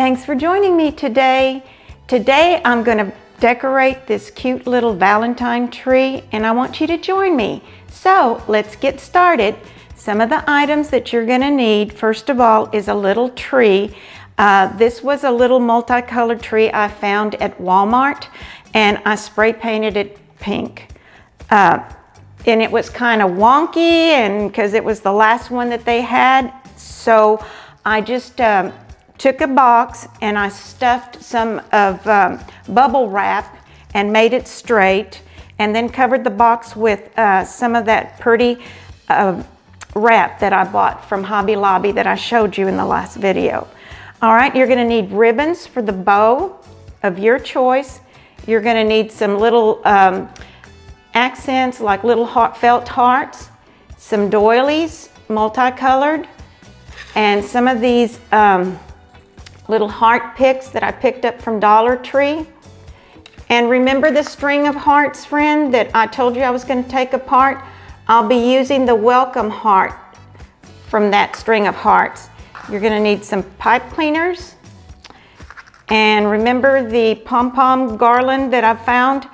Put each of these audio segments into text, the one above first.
Thanks for joining me today. Today I'm going to decorate this cute little Valentine tree and I want you to join me. So let's get started. Some of the items that you're going to need, first of all, is a little tree. This was a little multicolored tree I found at Walmart and I spray painted it pink. And it was kind of wonky and because it was the last one that they had. So I just took a box and I stuffed some of bubble wrap and made it straight and then covered the box with some of that pretty wrap that I bought from Hobby Lobby that I showed you in the last video. All right, you're gonna need ribbons for the bow of your choice. You're gonna need some little accents like little felt hearts, some doilies, multicolored, and some of these little heart picks that I picked up from Dollar Tree. And remember the string of hearts, friend, that I told you I was going to take apart? I'll be using the welcome heart from that string of hearts. You're going to need some pipe cleaners. And remember the pom-pom garland that I found?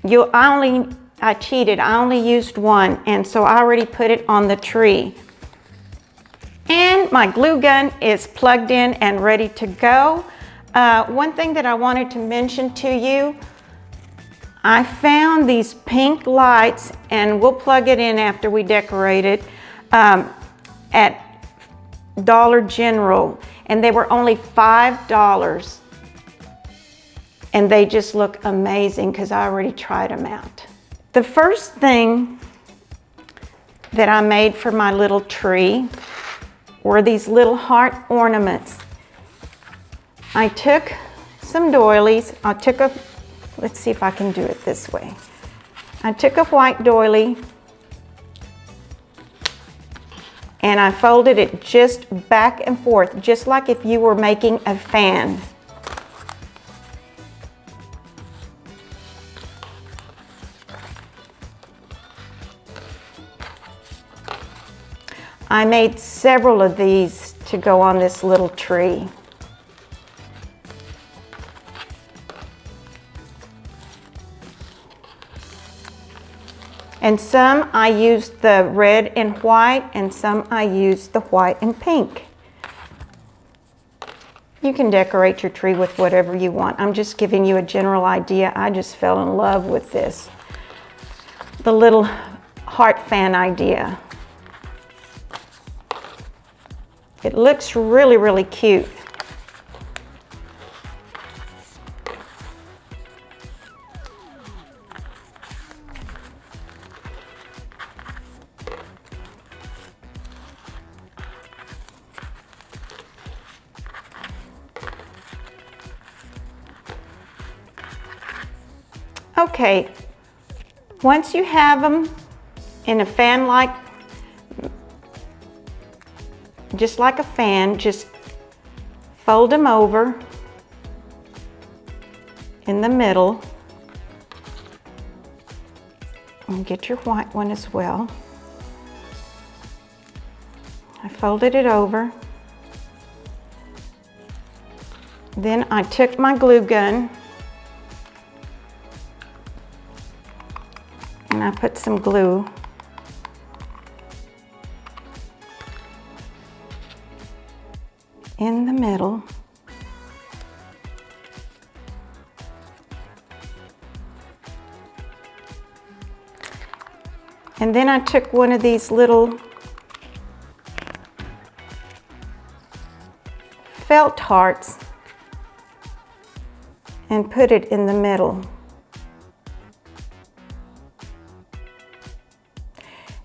I cheated, I only used one, and so I already put it on the tree. And my glue gun is plugged in and ready to go. One thing that I wanted to mention to you, I found these pink lights, and we'll plug it in after we decorate it, at Dollar General, and they were only $5. And they just look amazing because I already tried them out. The first thing that I made for my little tree were these little heart ornaments. I took some doilies. Let's see if I can do it this way. I took a white doily and I folded it just back and forth, just like if you were making a fan. I made several of these to go on this little tree. And some I used the red and white, and some I used the white and pink. You can decorate your tree with whatever you want. I'm just giving you a general idea. I just fell in love with this. The little heart fan idea. It looks really, really cute. Okay, once you have them in a fan-like, just like a fan, just fold them over in the middle and get your white one as well. I folded it over. Then I took my glue gun and I put some glue in the middle. And then I took one of these little felt hearts and put it in the middle.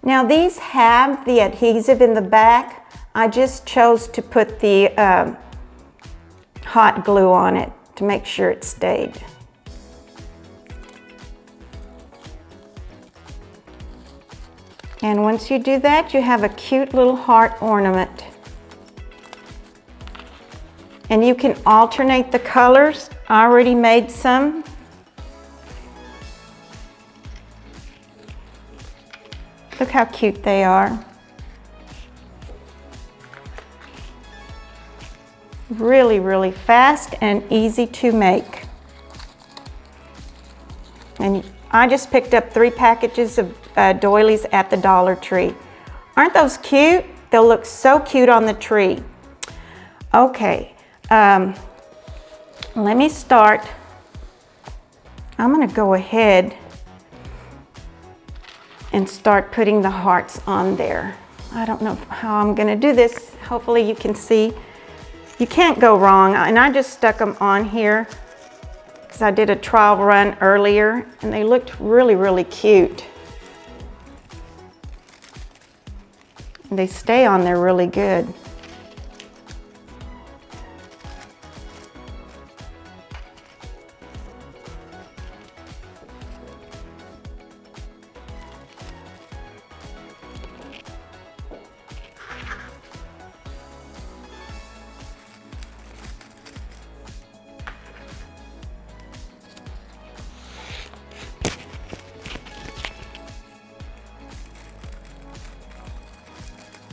Now these have the adhesive in the back. I just chose to put the hot glue on it to make sure it stayed. And once you do that, you have a cute little heart ornament. And you can alternate the colors. I already made some. Look how cute they are. really, really fast and easy to make. And I just picked up 3 packages of doilies at the Dollar Tree. Aren't those cute? They'll look so cute on the tree. Okay, let me start. I'm gonna go ahead and start putting the hearts on there. I don't know how I'm gonna do this. Hopefully you can see. You can't go wrong. And I just stuck them on here because I did a trial run earlier and they looked really, really cute. And they stay on there really good.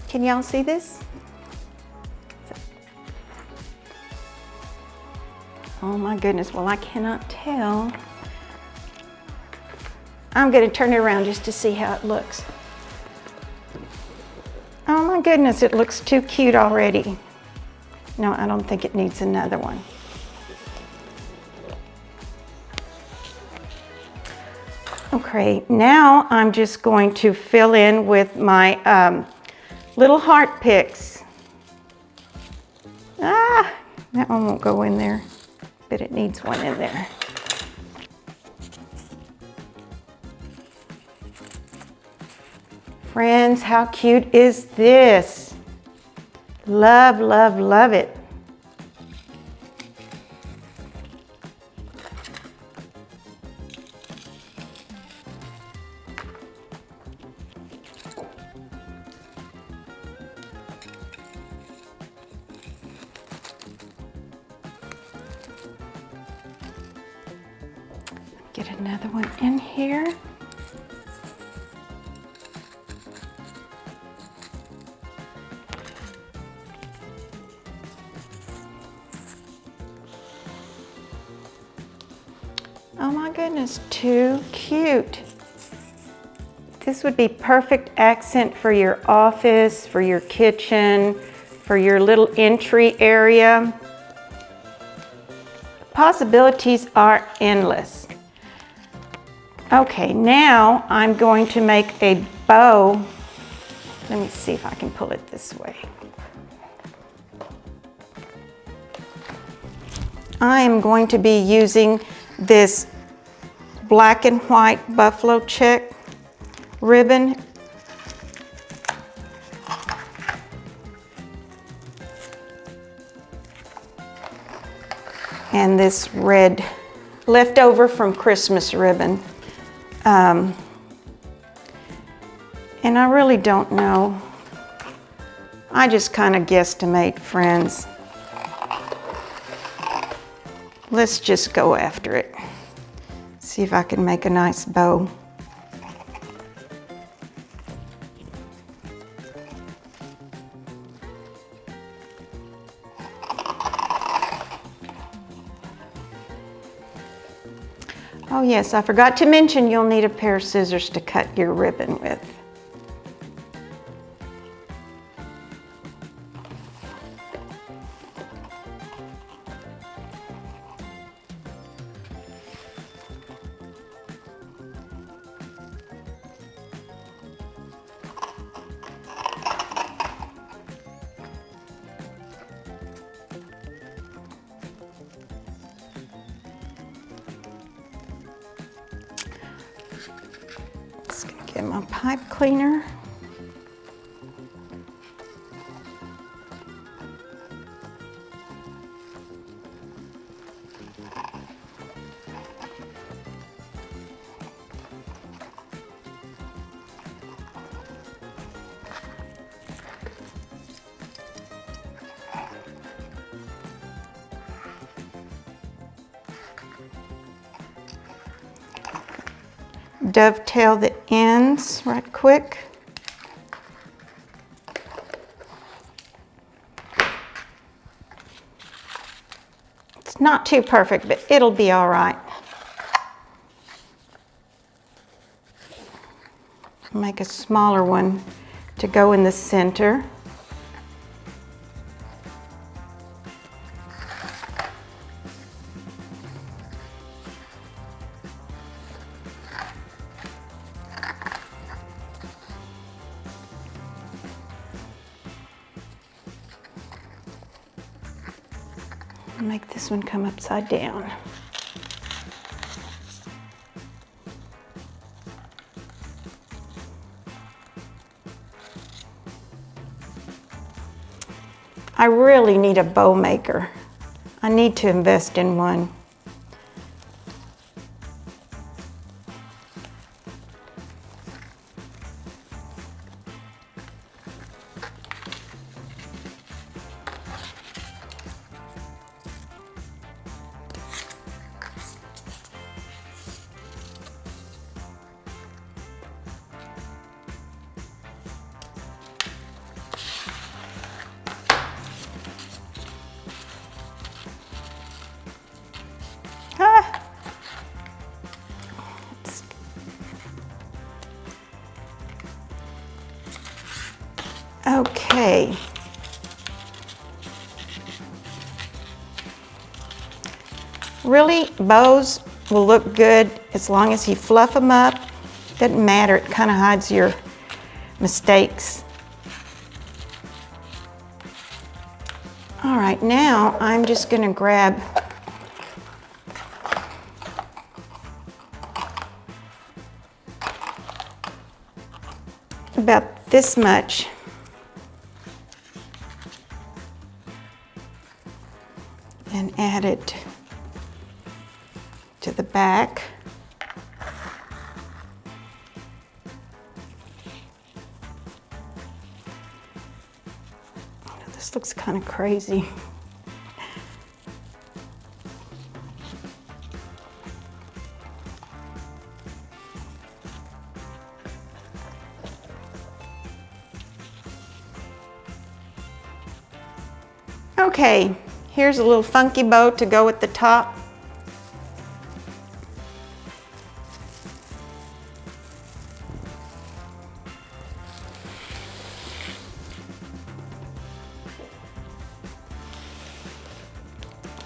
Can y'all see this? Oh my goodness, well I cannot tell. I'm gonna turn it around just to see how it looks. Oh my goodness, it looks too cute already. No, I don't think it needs another one. Okay, now I'm just going to fill in with my little heart picks. Ah, that one won't go in there, but it needs one in there. Friends, how cute is this? Love, love, love it. Get another one in here. Oh my goodness, too cute. This would be perfect accent for your office, for your kitchen, for your little entry area. Possibilities are endless. Okay, now I'm going to make a bow. Let me see if I can pull it this way. I am going to be using this black and white buffalo check ribbon. And this red leftover from Christmas ribbon. And I really don't know. I just kind of guesstimate, friends. Let's just go after it. See if I can make a nice bow. Oh yes, I forgot to mention you'll need a pair of scissors to cut your ribbon with. Get my pipe cleaner. Dovetail the ends right quick. It's not too perfect, but it'll be all right. Make a smaller one to go in the center. Make this one come upside down. I really need a bow maker. I need to invest in one. Okay. Really, bows will look good as long as you fluff them up. Doesn't matter, it kind of hides your mistakes. All right, now I'm just going to grab about this much and add it to the back. This looks kind of crazy. Okay, here's a little funky bow to go at the top.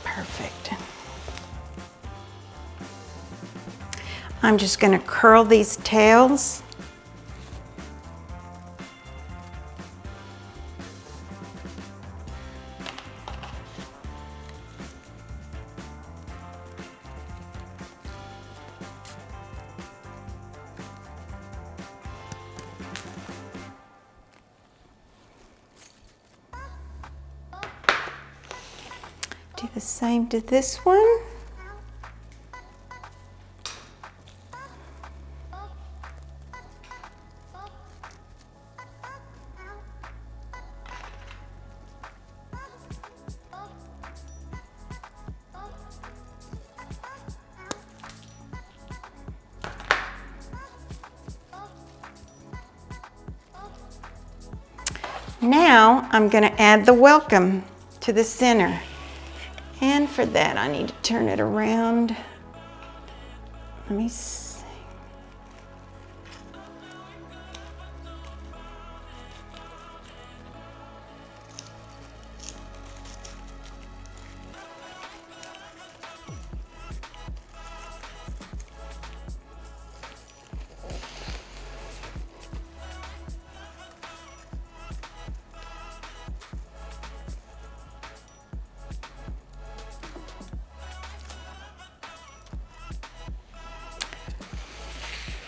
Perfect. I'm just going to curl these tails. Do the same to this one. Now I'm going to add the welcome to the center. And for that, I need to turn it around. Let me see.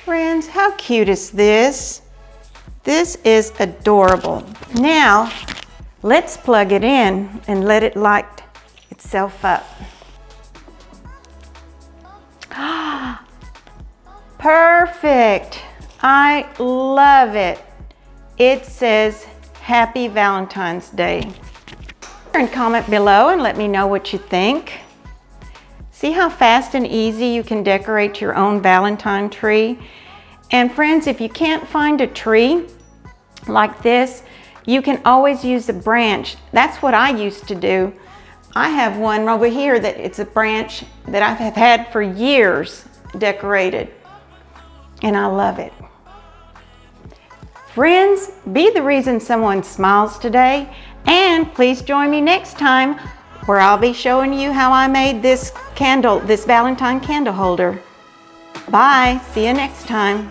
Friends, how cute is this? This is adorable. Now, let's plug it in and let it light itself up. Perfect. I love it. It says Happy Valentine's Day. And comment below and let me know what you think. See how fast and easy you can decorate your own Valentine tree? And friends, if you can't find a tree like this, you can always use a branch. That's what I used to do. I have one over here that it's a branch that I have had for years decorated, and I love it. Friends, be the reason someone smiles today, and please join me next time where I'll be showing you how I made this Valentine candle holder. Bye, see you next time.